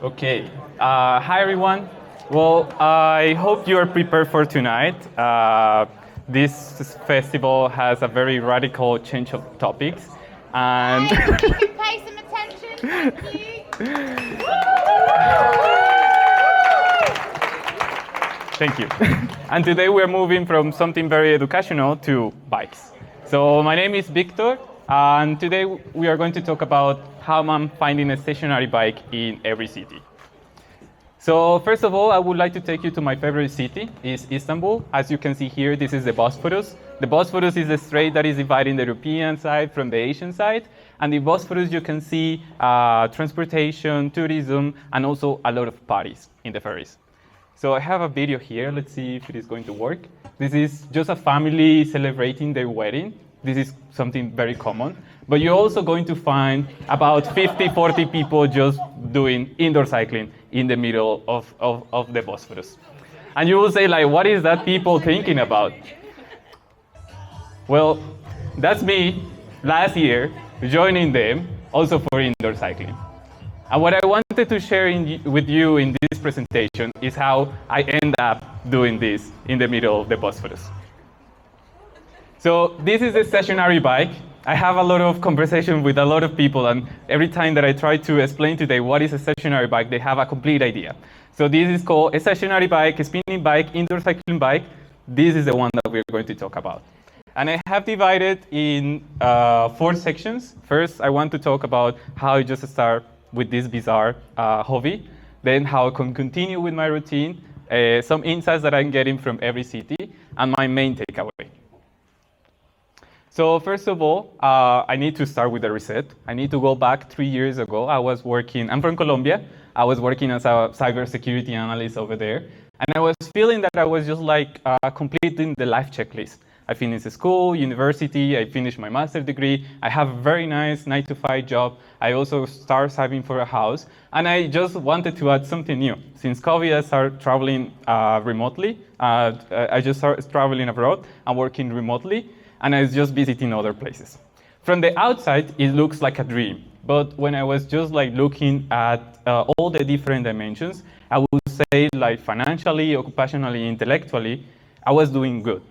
Okay. Hi, everyone. Well, I hope you are prepared for tonight. This festival has a very radical change of topics. And Hey, if you could pay some attention, thank you. thank you. And today we're moving from something very educational to bikes. So my name is Victor, and today we are going to talk about how I'm finding a stationary bike in every city. So first of all, I would like to take you to my favorite city, is Istanbul. As you can see here, this is the Bosphorus. The Bosphorus is the strait that is dividing the European side from the Asian side. And the Bosphorus, you can see transportation, tourism, and also a lot of parties in the ferries. So I have a video here. Let's see if it is going to work. This is just a family celebrating their wedding. This is something very common. But you're also going to find about 50, 40 people just doing indoor cycling in the middle of the Bosphorus. And you will say, like, what is that people thinking about? Well, that's me last year joining them also for indoor cycling. And what I wanted to share with you in this presentation is how I end up doing this in the middle of the Bosphorus. So this is a stationary bike. I have a lot of conversation with a lot of people, and every time that I try to explain to them what is a stationary bike, they have a complete idea. So this is called a stationary bike, a spinning bike, indoor cycling bike. This is the one that we're going to talk about. And I have divided in 4 sections. First, I want to talk about how I just start with this bizarre hobby, then how I can continue with my routine, some insights that I'm getting from every city, and my main takeaway. So first of all, I need to start with a reset. I need to go back 3 years ago. I'm from Colombia. I was working as a cybersecurity analyst over there. And I was feeling that I was just like completing the life checklist. I finished school, university, I finished my master's degree. I have a very nice 9-to-5 job. I also started saving for a house. And I just wanted to add something new. Since COVID, I started traveling remotely. I just started traveling abroad and working remotely. And I was just visiting other places. From the outside, it looks like a dream. But when I was just like looking at all the different dimensions, I would say like financially, occupationally, intellectually, I was doing good.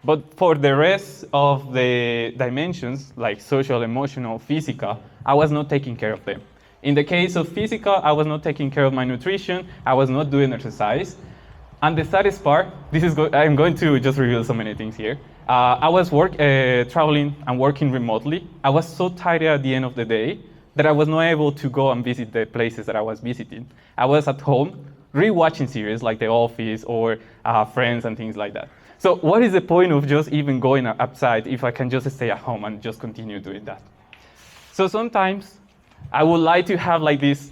But for the rest of the dimensions, like social, emotional, physical, I was not taking care of them. In the case of physical, I was not taking care of my nutrition, I was not doing exercise. And the saddest part, I'm going to just reveal so many things here. I was traveling and working remotely. I was so tired at the end of the day that I was not able to go and visit the places that I was visiting. I was at home rewatching series like The Office or Friends and things like that. So what is the point of just even going outside if I can just stay at home and just continue doing that? So sometimes I would like to have like this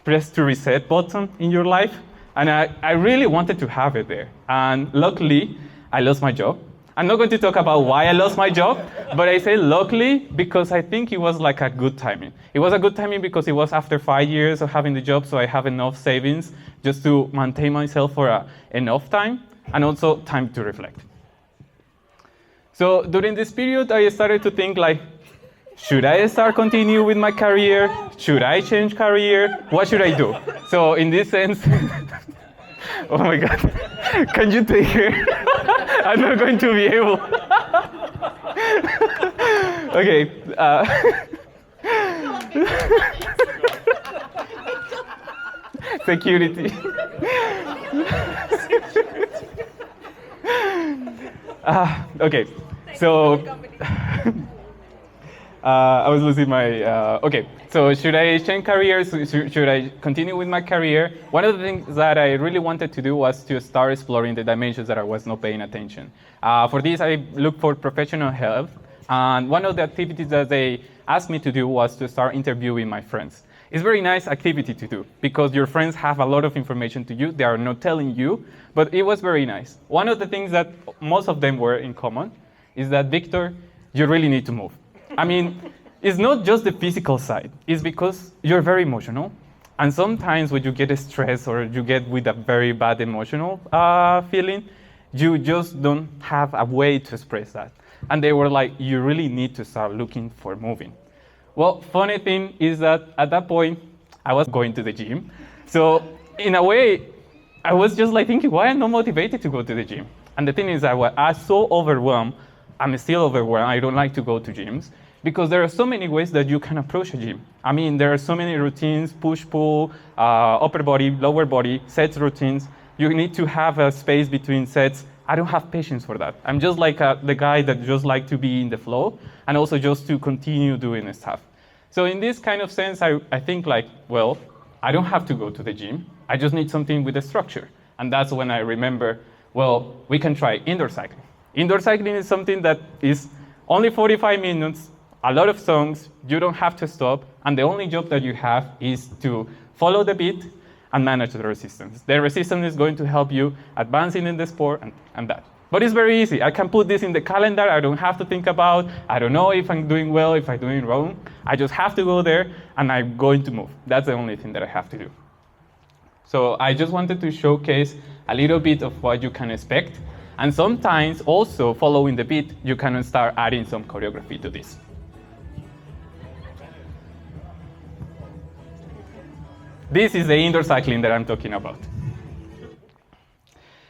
press to reset button in your life. And I really wanted to have it there. And luckily, I lost my job. I'm not going to talk about why I lost my job, but I say luckily because I think it was like a good timing. It was a good timing because it was after 5 years of having the job, so I have enough savings just to maintain myself for enough time and also time to reflect. So during this period, I started to think like, should I start continue with my career? Should I change career? What should I do? So in this sense, oh my God, can you take her? I'm not going to be able. Okay. Security. Okay, so I was losing my, okay, so should I change careers? Should I continue with my career? One of the things that I really wanted to do was to start exploring the dimensions that I was not paying attention. For this, I looked for professional help, and one of the activities that they asked me to do was to start interviewing my friends. It's a very nice activity to do, because your friends have a lot of information to you, they are not telling you, but it was very nice. One of the things that most of them were in common is that, Victor, you really need to move. I mean, it's not just the physical side. It's because you're very emotional. And sometimes when you get stressed or you get with a very bad emotional feeling, you just don't have a way to express that. And they were like, you really need to start looking for moving. Well, funny thing is that at that point, I was going to the gym. So in a way, I was just like thinking, why am I not motivated to go to the gym? And the thing is, I was so overwhelmed. I'm still overwhelmed. I don't like to go to gyms because there are so many ways that you can approach a gym. I mean, there are so many routines, push-pull, upper body, lower body, sets routines. You need to have a space between sets. I don't have patience for that. I'm just like the guy that just like to be in the flow and also just to continue doing stuff. So in this kind of sense, I think like, well, I don't have to go to the gym. I just need something with a structure. And that's when I remember, well, we can try indoor cycling. Indoor cycling is something that is only 45 minutes, a lot of songs, you don't have to stop, and the only job that you have is to follow the beat and manage the resistance. The resistance is going to help you advancing in the sport and that. But it's very easy. I can put this in the calendar. I don't have to think about, I don't know if I'm doing well, if I'm doing wrong. I just have to go there and I'm going to move. That's the only thing that I have to do. So I just wanted to showcase a little bit of what you can expect. And sometimes also following the beat, you can start adding some choreography to this. This is the indoor cycling that I'm talking about.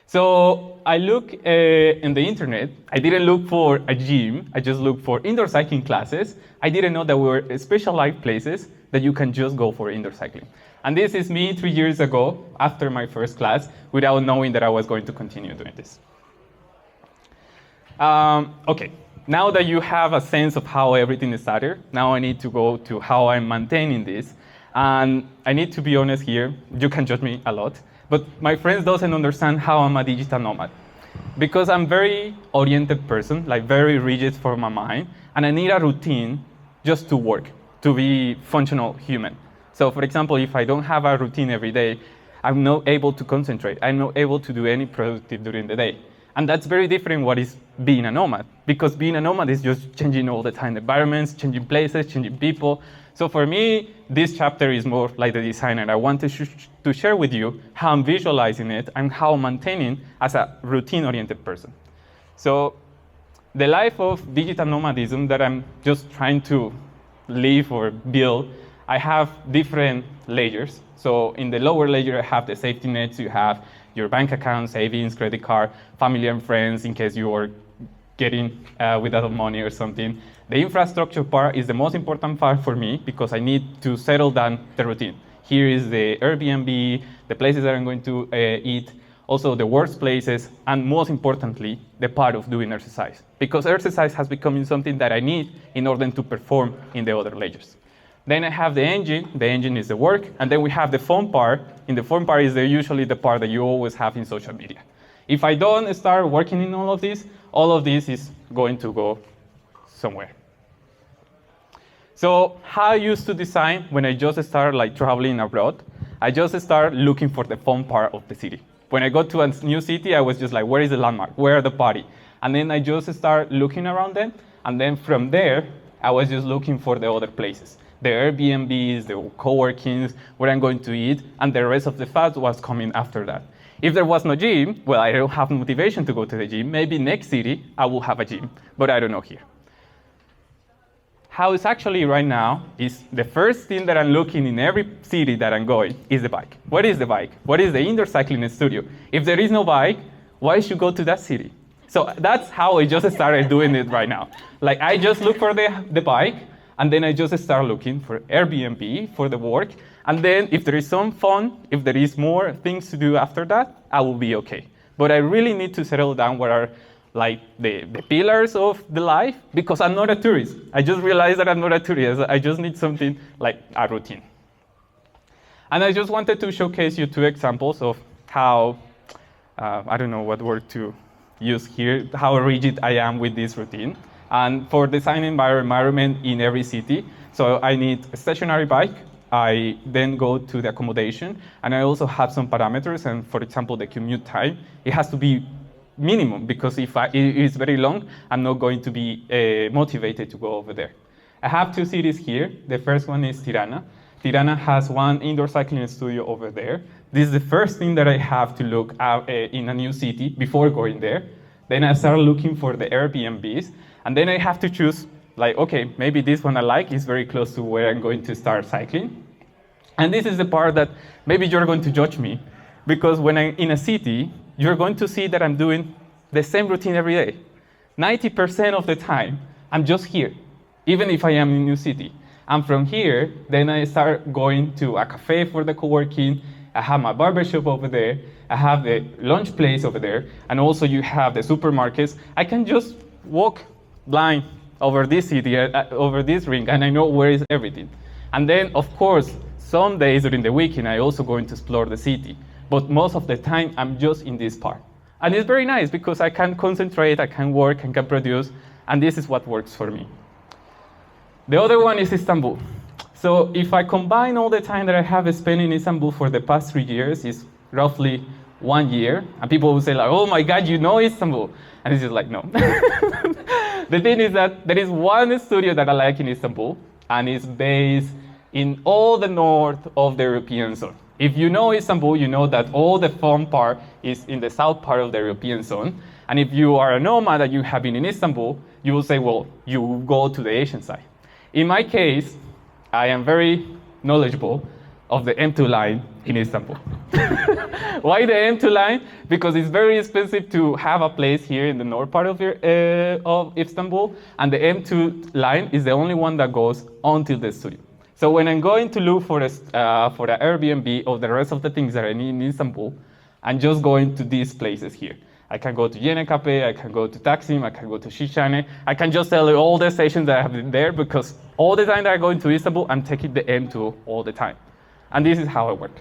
So I look in the internet. I didn't look for a gym. I just looked for indoor cycling classes. I didn't know there were specialized places that you can just go for indoor cycling. And this is me 3 years ago after my first class without knowing that I was going to continue doing this. Okay, now that you have a sense of how everything started, now I need to go to how I'm maintaining this. And I need to be honest here, you can judge me a lot, but my friends doesn't understand how I'm a digital nomad. Because I'm very oriented person, like very rigid for my mind, and I need a routine just to work, to be functional human. So for example, if I don't have a routine every day, I'm not able to concentrate. I'm not able to do any productive during the day. And that's very different what is being a nomad, because being a nomad is just changing all the time, environments, changing places, changing people. So for me, this chapter is more like the designer. I want to share with you how I'm visualizing it and how I'm maintaining as a routine-oriented person. So the life of digital nomadism that I'm just trying to live or build, I have different layers. So in the lower layer, I have the safety nets. You have your bank account, savings, credit card, family and friends in case you are getting without money or something. The infrastructure part is the most important part for me because I need to settle down the routine. Here is the Airbnb, the places that I'm going to eat, also the workplaces, and most importantly, the part of doing exercise. Because exercise has become something that I need in order to perform in the other layers. Then I have the engine is the work, and then we have the fun part. And the fun part is usually the part that you always have in social media. If I don't start working in all of this is going to go somewhere. So how I used to design when I just started like traveling abroad, I just started looking for the fun part of the city. When I got to a new city, I was just like, where is the landmark? Where are the party? And then I just started looking around them, and then from there, I was just looking for the other places. The Airbnbs, the co-workings, where I'm going to eat, and the rest of the fast was coming after that. If there was no gym, well, I don't have motivation to go to the gym. Maybe next city, I will have a gym, but I don't know here. How it's actually right now is the first thing that I'm looking in every city that I'm going is the bike. What is the bike? What is the indoor cycling studio? If there is no bike, why should you go to that city? So that's how I just started doing it right now. Like I just look for the bike, and then I just start looking for Airbnb for the work. And then if there is some fun, if there is more things to do after that, I will be okay. But I really need to settle down what are like the pillars of the life, because I'm not a tourist. I just realized that I'm not a tourist. I just need something like a routine. And I just wanted to showcase you 2 examples of how, I don't know what word to use here, how rigid I am with this routine. And for designing my environment in every city, so I need a stationary bike. I then go to the accommodation, and I also have some parameters. And for example, the commute time, it has to be minimum, because if it is very long, I'm not going to be motivated to go over there. I have 2 cities here. The first one is Tirana. Tirana has 1 indoor cycling studio over there. This is the first thing that I have to look at in a new city before going there. Then I start looking for the Airbnbs, and then I have to choose, like, okay, maybe this one I like is very close to where I'm going to start cycling. And this is the part that maybe you're going to judge me, because when I'm in a city, you're going to see that I'm doing the same routine every day. 90% of the time, I'm just here, even if I am in a new city. And from here, then I start going to a cafe for the co-working. I have my barbershop over there. I have the lunch place over there. And also you have the supermarkets. I can just walk blind over this city, over this ring, and I know where is everything. And then, of course, some days during the weekend, I also going to explore the city. But most of the time, I'm just in this part. And it's very nice because I can concentrate, I can work, I can produce, and this is what works for me. The other one is Istanbul. So if I combine all the time that I have spent in Istanbul for the past 3 years, is roughly 1 year. And people will say like, oh my God, you know Istanbul. And it's just like, no. The thing is that there is one studio that I like in Istanbul, and it's based in all the north of the European zone. If you know Istanbul, you know that all the fun part is in the south part of the European zone. And if you are a nomad and you have been in Istanbul, you will say, well, you go to the Asian side. In my case, I am very knowledgeable of the M2 line in Istanbul. Why the M2 line? Because it's very expensive to have a place here in the north part of Istanbul, and the M2 line is the only one that goes until the studio. So when I'm going to look for an Airbnb or the rest of the things that I need in Istanbul, I'm just going to these places here. I can go to Yenekape, I can go to Taksim, I can go to Shishane. I can just tell you all the stations that I have there, because all the time that I go into Istanbul, I'm taking the M2 all the time. And this is how I work.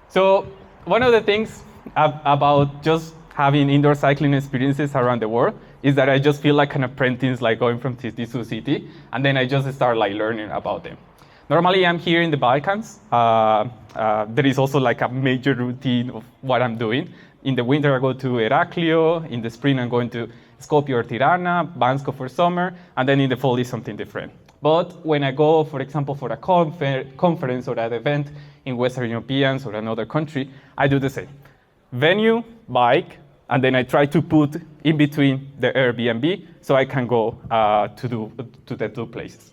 So one of the things about just having indoor cycling experiences around the world is that I just feel like an apprentice, like going from city to city, and then I just start like learning about them. Normally I'm here in the Balkans. There is also like a major routine of what I'm doing. In the winter I go to Heraklion, in the spring I'm going to Skopje or Tirana, Bansko for summer, and then in the fall is something different. But when I go, for example, for a conference or an event in Western Europeans or another country, I do the same. Venue, bike, and then I try to put in between the Airbnb so I can go to the two places.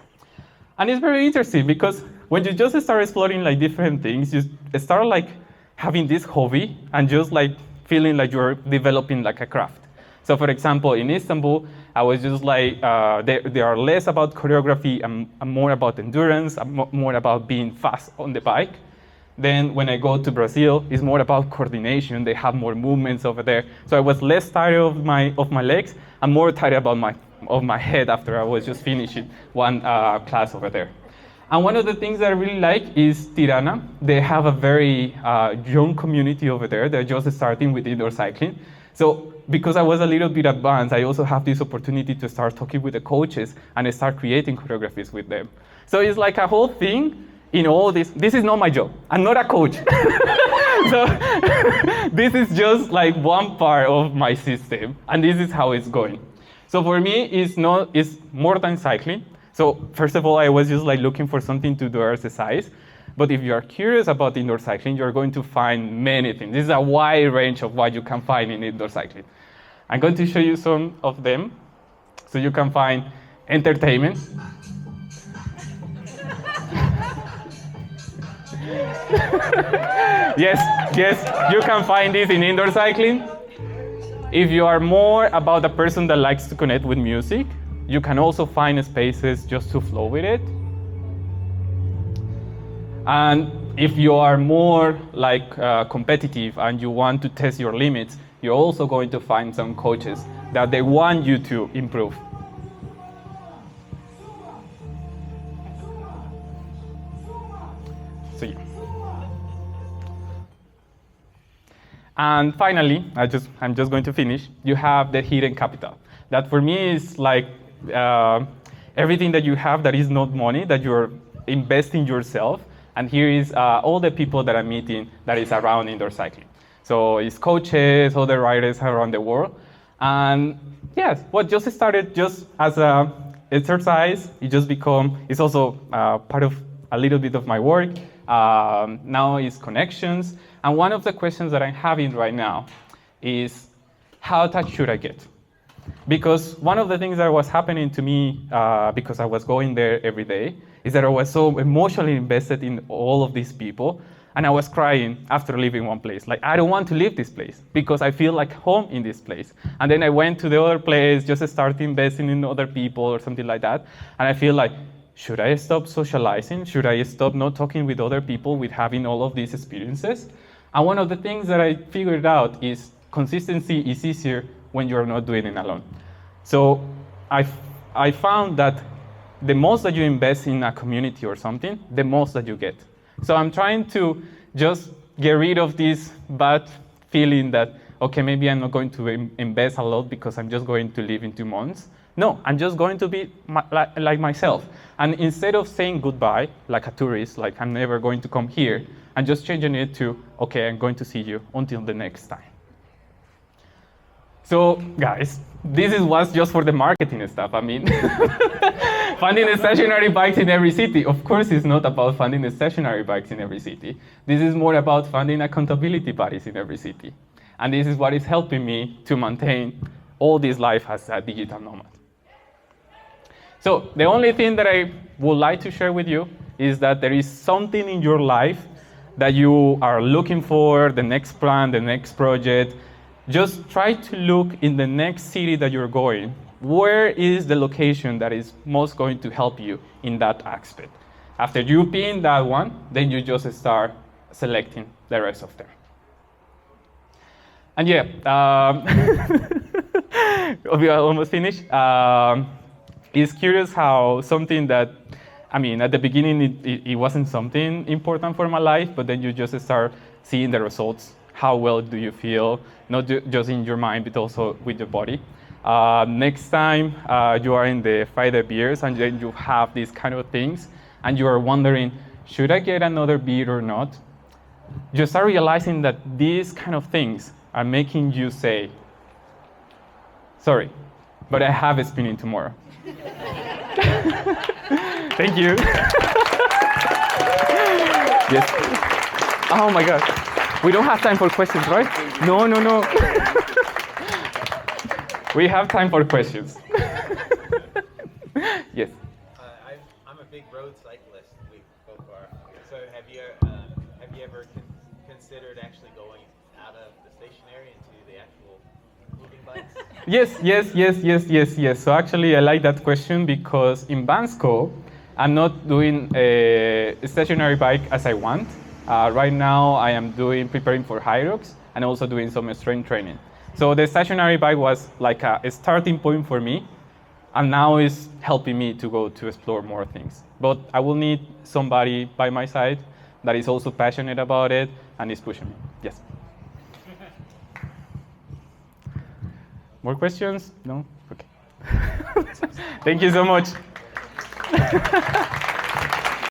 And it's very interesting because when you just start exploring like different things, you start like having this hobby and just like feeling like you're developing like a craft. So for example, in Istanbul, I was just like, they are less about choreography and more about endurance, more about being fast on the bike. Then when I go to Brazil, it's more about coordination. They have more movements over there. So I was less tired of my legs and more tired about my head after I was just finishing one class over there. And one of the things that I really like is Tirana. They have a very young community over there. They're just starting with indoor cycling. So because I was a little bit advanced, I also have this opportunity to start talking with the coaches and start creating choreographies with them. So it's like a whole thing in all this. This is not my job. I'm not a coach. So this is just like one part of my system, and this is how it's going. So for me, it's more than cycling. So first of all, I was just like looking for something to do exercise. But if you are curious about indoor cycling, you're going to find many things. This is a wide range of what you can find in indoor cycling. I'm going to show you some of them. So you can find entertainment. Yes, you can find this in indoor cycling. If you are more about a person that likes to connect with music, you can also find spaces just to flow with it. And if you are more like competitive and you want to test your limits, you're also going to find some coaches that they want you to improve. So yeah. And finally, I'm just going to finish. You have the hidden capital. That for me is like everything that you have that is not money, that you're investing yourself. And here is all the people that I'm meeting that is around indoor cycling. So it's coaches, other riders around the world. And yes, what just started just as a exercise, it's also part of a little bit of my work. Now is connections. And one of the questions that I'm having right now is, how attached should I get? Because one of the things that was happening to me, because I was going there every day, is that I was so emotionally invested in all of these people, and I was crying after leaving one place. Like, I don't want to leave this place because I feel like home in this place. And then I went to the other place, just start investing in other people or something like that. And I feel like, should I stop socializing? Should I stop not talking with other people, with having all of these experiences? And one of the things that I figured out is consistency is easier when you're not doing it alone. So I found that the most that you invest in a community or something, the most that you get. So I'm trying to just get rid of this bad feeling that, okay, maybe I'm not going to invest a lot because I'm just going to leave in 2 months. No, I'm just going to be like myself. And instead of saying goodbye, like a tourist, like I'm never going to come here, I'm just changing it to, okay, I'm going to see you until the next time. So, guys, this was just for the marketing stuff. I mean, funding stationary bikes in every city. Of course, it's not about funding stationary bikes in every city. This is more about funding accountability bodies in every city. And this is what is helping me to maintain all this life as a digital nomad. So, the only thing that I would like to share with you is that there is something in your life that you are looking for, the next plan, the next project. Just try to look in the next city that you're going. Where is the location that is most going to help you in that aspect? After you pin that one, then you just start selecting the rest of them. And yeah, we are almost finished. It's curious how something that, I mean, at the beginning it wasn't something important for my life, but then you just start seeing the results. How well do you feel, not just in your mind, but also with your body. Next time you are in the 5 beers and then you have these kind of things and you are wondering, should I get another beer or not? You start realizing that these kind of things are making you say, sorry, but I have a spinning tomorrow. Thank you. Yes. Oh my God. We don't have time for questions, right? No. We have time for questions. Yes. I'm a big road cyclist. We both are. So have you ever considered actually going out of the stationary into the actual moving bikes? Yes. So actually, I like that question because in Bansko, I'm not doing a stationary bike as I want. Right now, I am preparing for Hyrox and also doing some strength training. So the stationary bike was like a starting point for me, and now it's helping me to go to explore more things. But I will need somebody by my side that is also passionate about it and is pushing me. Yes. More questions? No? Okay. Thank you so much.